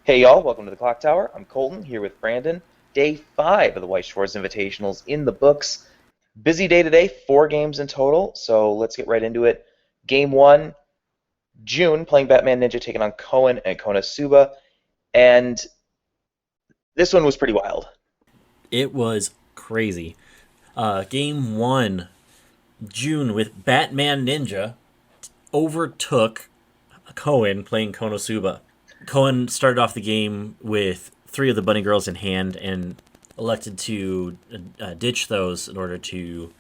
Hey y'all, welcome to the Clock Tower. I'm Colton here with Brandon. Day 5 of the Weiss Schwarz Invitationals in the books. Busy day today, 4 games in total, so let's get right into it. Game 1, Joon playing Batman Ninja taking on Koen and KonoSuba, and this one was pretty wild. It was crazy. Game 1, Joon with Batman Ninja overtook Cohen playing Konosuba. Cohen started off the game with 3 of the bunny girls in hand and elected to ditch those in order to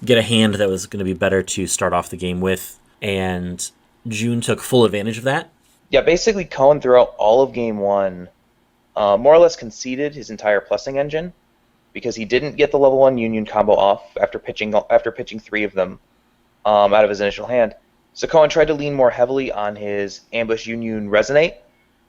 get a hand that was going to be better to start off the game with. And Joon took full advantage of that. Yeah, basically Koen throughout all of Game 1 more or less conceded his entire plussing engine because he didn't get the level 1 Union combo off after pitching 3 of them out of his initial hand. So Koen tried to lean more heavily on his ambush Union resonate,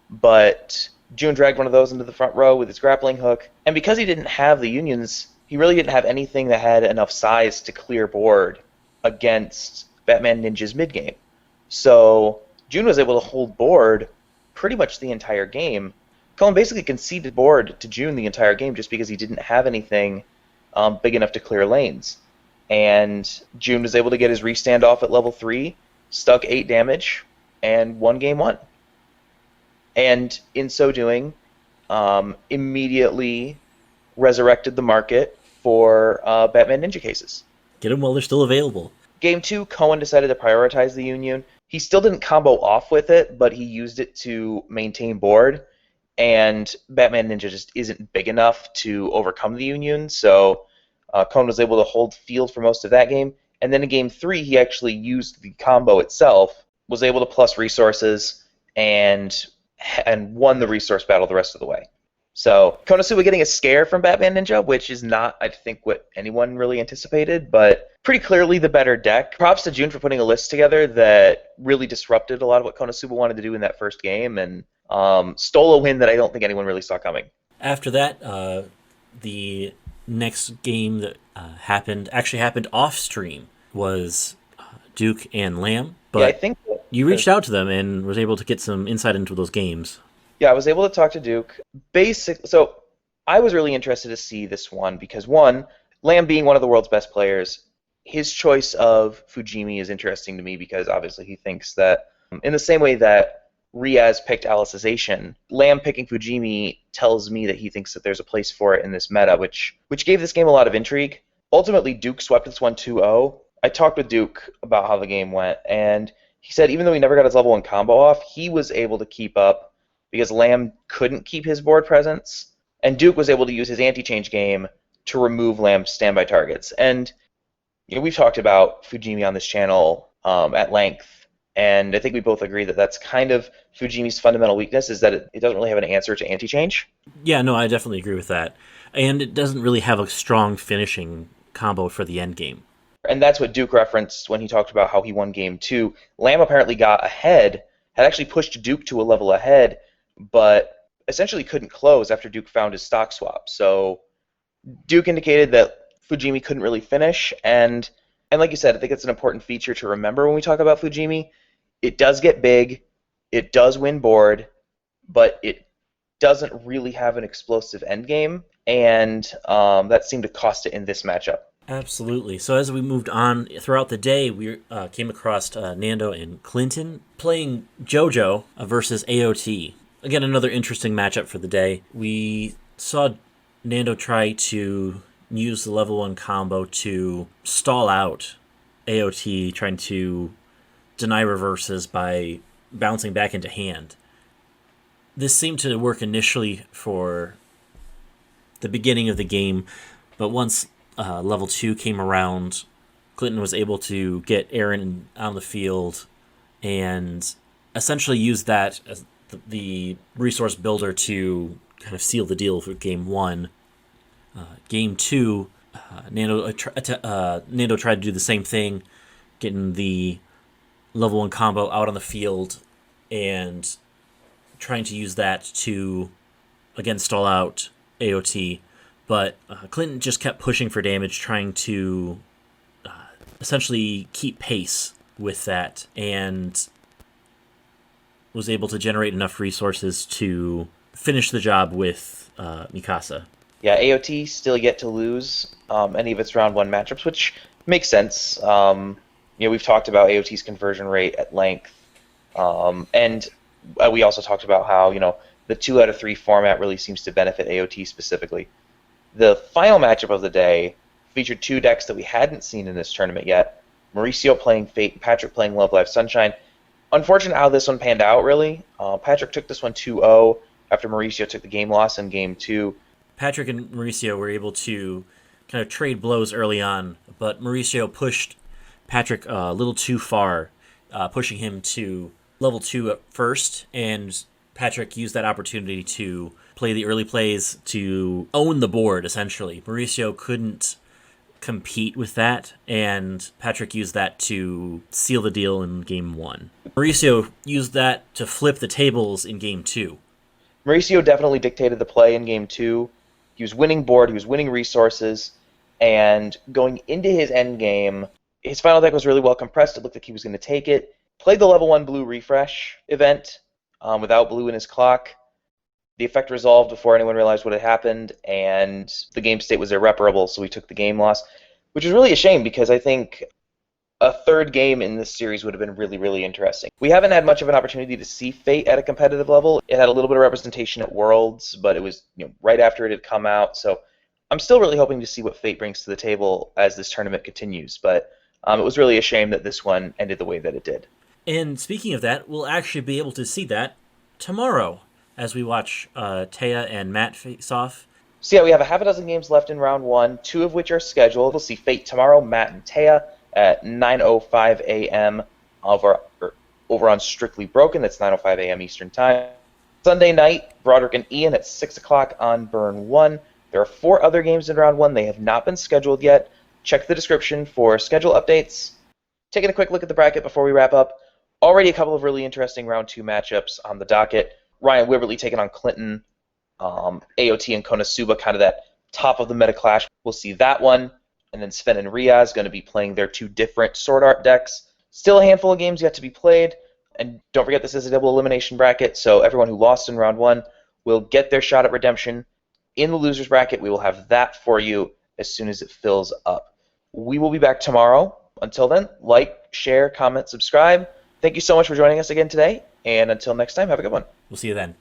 but Joon dragged one of those into the front row with his grappling hook, and because he didn't have the Unions, he really didn't have anything that had enough size to clear board against Batman Ninja's mid game. So Joon was able to hold board pretty much the entire game. Coen basically conceded board to Joon the entire game just because he didn't have anything big enough to clear lanes. And Joon was able to get his restand off at level 3, stuck 8 damage, and won game 1. And in so doing, immediately resurrected the market for Batman Ninja cases. Get them while they're still available. Game 2, Koen decided to prioritize the Union. He still didn't combo off with it, but he used it to maintain board, and Batman Ninja just isn't big enough to overcome the Union, so Koen was able to hold field for most of that game. And then in Game 3, he actually used the combo itself, was able to plus resources, and won the resource battle the rest of the way. So KonoSuba getting a scare from Batman Ninja, which is not, I think, what anyone really anticipated, but pretty clearly the better deck. Props to Joon for putting a list together that really disrupted a lot of what KonoSuba wanted to do in that first game, and stole a win that I don't think anyone really saw coming. After that, the next game that happened off stream was Duke and Lamb, but Yeah, I think you reached out to them and was able to get some insight into those games. Yeah, I was able to talk to Duke. So I was really interested to see this one because, one, Lamb being one of the world's best players, his choice of Fujimi is interesting to me because obviously he thinks that in the same way that Riaz picked Alicization, Lamb picking Fujimi tells me that he thinks that there's a place for it in this meta, which gave this game a lot of intrigue. Ultimately, Duke swept this one 2-0. I talked with Duke about how the game went, and he said even though he never got his level 1 combo off, he was able to keep up because Lamb couldn't keep his board presence, and Duke was able to use his anti-change game to remove Lamb's standby targets. And we've talked about Fujimi on this channel at length, and I think we both agree that that's kind of Fujimi's fundamental weakness, is that it doesn't really have an answer to anti-change. Yeah, no, I definitely agree with that. And it doesn't really have a strong finishing combo for the end game. And that's what Duke referenced when he talked about how he won game 2. Lamb apparently got ahead, had actually pushed Duke to a level ahead, but essentially couldn't close after Duke found his stock swap. So Duke indicated that Fujimi couldn't really finish, and like you said, I think it's an important feature to remember when we talk about Fujimi. It does get big, it does win board, but it doesn't really have an explosive endgame, and that seemed to cost it in this matchup. Absolutely. So as we moved on throughout the day, we came across Nando and Clinton playing JoJo versus AOT. Again, another interesting matchup for the day. We saw Nando try to use the level 1 combo to stall out AOT, trying to deny reverses by bouncing back into hand. This seemed to work initially for the beginning of the game, but once level 2 came around, Clinton was able to get Aaron on the field and essentially use that as the resource builder to kind of seal the deal for game 1. Game 2, Nando tried to do the same thing, getting the level 1 combo out on the field and trying to use that to, again, stall out AOT. But Clinton just kept pushing for damage, trying to essentially keep pace with that, and was able to generate enough resources to finish the job with Mikasa. Yeah, AOT still yet to lose any of its round one matchups, which makes sense. We've talked about AOT's conversion rate at length, and we also talked about how the 2 out of 3 format really seems to benefit AOT specifically. The final matchup of the day featured 2 decks that we hadn't seen in this tournament yet. Mauricio playing Fate and Patrick playing Love Live Sunshine. Unfortunate how this one panned out, really. Patrick took this one 2-0 after Mauricio took the game loss in game 2. Patrick and Mauricio were able to kind of trade blows early on, but Mauricio pushed Patrick a little too far, pushing him to level 2 at first, and Patrick used that opportunity to play the early plays to own the board, essentially. Mauricio couldn't compete with that, and Patrick used that to seal the deal in game 1. Mauricio used that to flip the tables in game 2. Mauricio definitely dictated the play in game 2. He was winning board, he was winning resources, and going into his end game, his final deck was really well compressed. It looked like he was going to take it. Played the level 1 blue refresh event without blue in his clock. The effect resolved before anyone realized what had happened, and the game state was irreparable, so we took the game loss, which is really a shame because I think a third game in this series would have been really, really interesting. We haven't had much of an opportunity to see Fate at a competitive level. It had a little bit of representation at Worlds, but it was right after it had come out, so I'm still really hoping to see what Fate brings to the table as this tournament continues, but it was really a shame that this one ended the way that it did. And speaking of that, we'll actually be able to see that tomorrow as we watch Taya and Matt face off. So yeah, we have a half a dozen games left in round 1, 2 of which are scheduled. We'll see Fate tomorrow, Matt and Taya at 9:05 a.m. over on Strictly Broken. That's 9:05 a.m. Eastern Time. Sunday night, Broderick and Ian at 6 o'clock on Burn 1. There are 4 other games in round 1. They have not been scheduled yet. Check the description for schedule updates. Taking a quick look at the bracket before we wrap up. Already a couple of really interesting round 2 matchups on the docket. Ryan Wiberly taking on Clinton. AOT and KonoSuba, kind of that top of the meta clash. We'll see that one. And then Sven and Riaz going to be playing their 2 different Sword Art decks. Still a handful of games yet to be played. And don't forget, this is a double elimination bracket, so everyone who lost in round 1 will get their shot at redemption. In the losers bracket, we will have that for you as soon as it fills up. We will be back tomorrow. Until then, like, share, comment, subscribe. Thank you so much for joining us again today. And until next time, have a good one. We'll see you then.